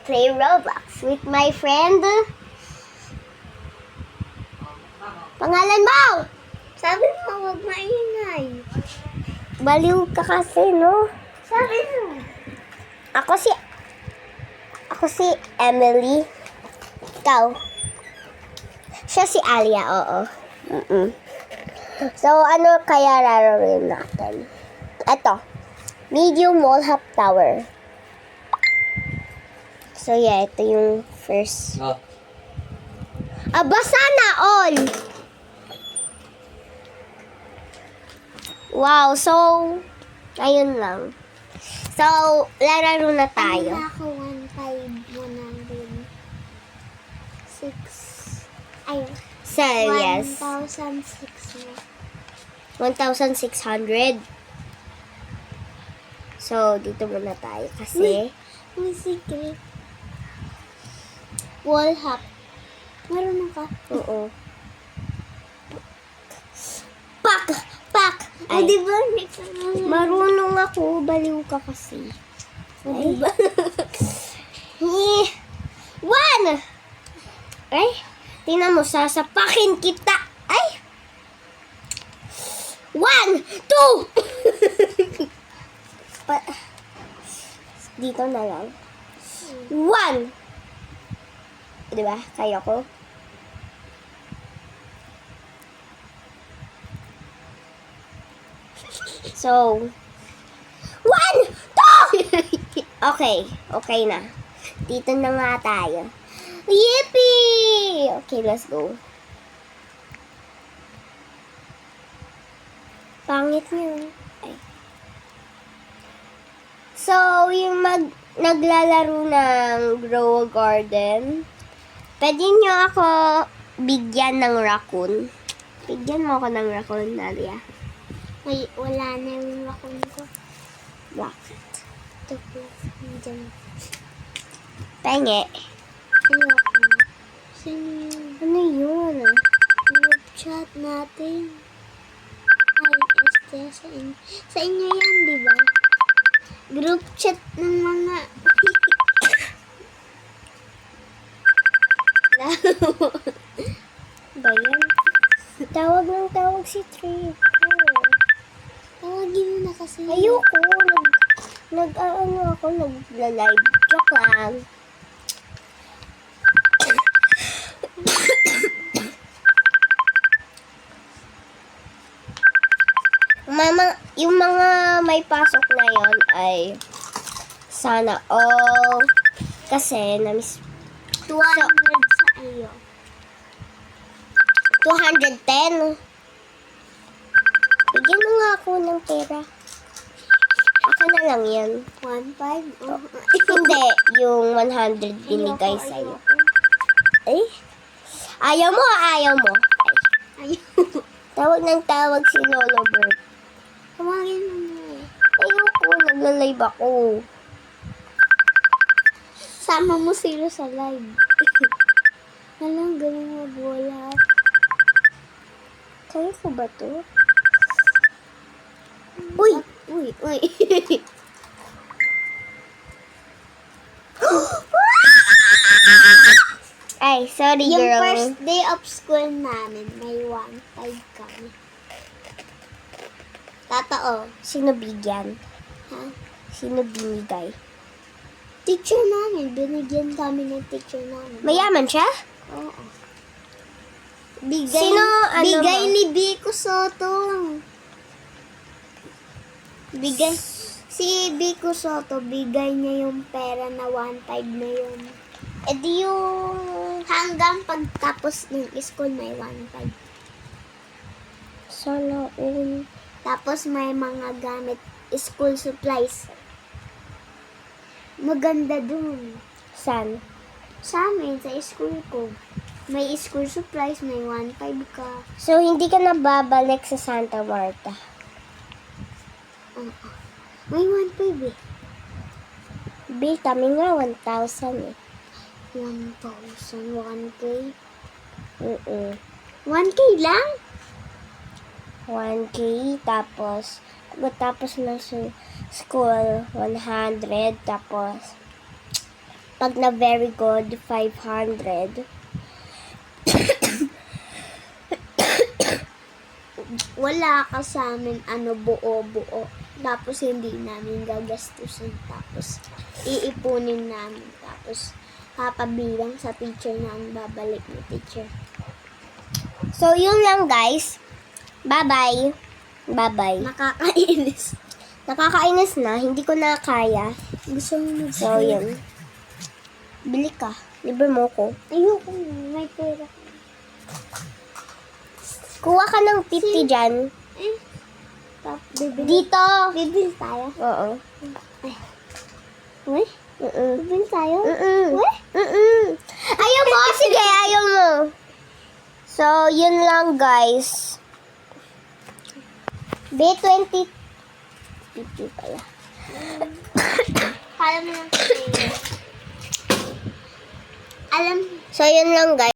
play Roblox with my friend. Pangalan mo! Sabi mo, huwag maingay. Baliw ka kasi, no? Sabi mo. Ako si Emily. Ikaw. Siya si Alia, oo. So, ano kaya laruin natin? Ito. Medium wall hop tower. So, yeah, ito yung first. Aba, sana all! Wow, so, ayun lang. So, lararo na tayo. Ano na ako 1,500. Ay, So, yes. 1,006 na. 1,600. So, dito muna tayo kasi May secret. Wall hop. Marunong ka? oo. Pak! Pak! O, Ay, di ba? Next na. marunong ako. Baliw ka kasi. O, di ba? One! Ay, tingnan mo, sasapakin kita. Ay! One! Two! Dito na lang. One! Diba? Kaya ko. So, one! Two! Okay. Okay na. Dito na nga tayo. Yippee! Okay, let's go. Pangit niya. Ay. So, yung naglalaro ng Grow a Garden, pwede nyo ako bigyan ng raccoon. Bigyan mo ako ng raccoon, Nalia. May, wala na yung raccoon ko. Bakit? Ito po. Nandiyan. Penge. Ano raccoon? Sino yun? Ano yun? Group chat natin. Ay, este, sa inyo yan, di ba? Group chat ng mga... Ba yan? Tawag ng tawag si Trey. Tawagin mo na kasi. Ayoko. Nag-ano ako, nag-live. Joke lang. Yung mga may pasok na yon ay sana all kasi na-miss 200 sa iyo. 210. Bigyan mo nga ako ng pera. Ako na lang yan. 1,500? Oh. Hindi, yung 100 binigay sa'yo. Eh? Ayaw mo. Ay. Ayun. Tawag ng tawag si Lolo Bird. Tawagin mo na. Ayoko, nagla-live ako. Sama mo sila sa live. Alam, ganun mag-wala. Kaya ko ba to? Uy! Ay, sorry Yung girl. first day of school namin, may 1,500 kami. Totoo. Sino bigyan? Ha? Sino binigay? Teacher namin, binigyan kami ng teacher namin. Mayaman siya? Oo. Sino, ano bigay mo? ni Biko Soto. Si Biko Soto, bigay niya yung pera na 1,500 na yun. Eh di yung... Hanggang pagtapos ng school, may 1,500. Sana all. Tapos may mga gamit, school supplies. Maganda dun. San? Sa amin, sa school ko, may school supplies, may 1,500 ka. So, hindi ka na babalik sa Santa Marta? May 1,500 eh. Bill, kami nga 1,000 eh. 1,000, 1K. 1K lang? 1K, tapos pagkatapos ng school, 100, tapos Pag na very good, 500. Wala ka sa amin, buo-buo. Tapos hindi namin gagastusin. Tapos iipunin namin. Tapos papabilang sa teacher na ang babalik ni teacher. So, yun lang guys. Bye-bye. Bye-bye. Nakakainis. Nakakainis na. Hindi ko na kaya. Gusto mo So, yun. Bili ka. Libre mo ko. Ayoko na. May pera. Kuha ka ng 50 dyan. Bibili. Dito. Bibili tayo. Oo. Uy? Mm-mm. Bibili tayo? Mm-mm. Uy? Mm-mm. Ayaw mo? Sige, ayaw mo. So, yun lang guys. B20. 50 pala. Alam mo lang kasi. Alam So, yun lang guys.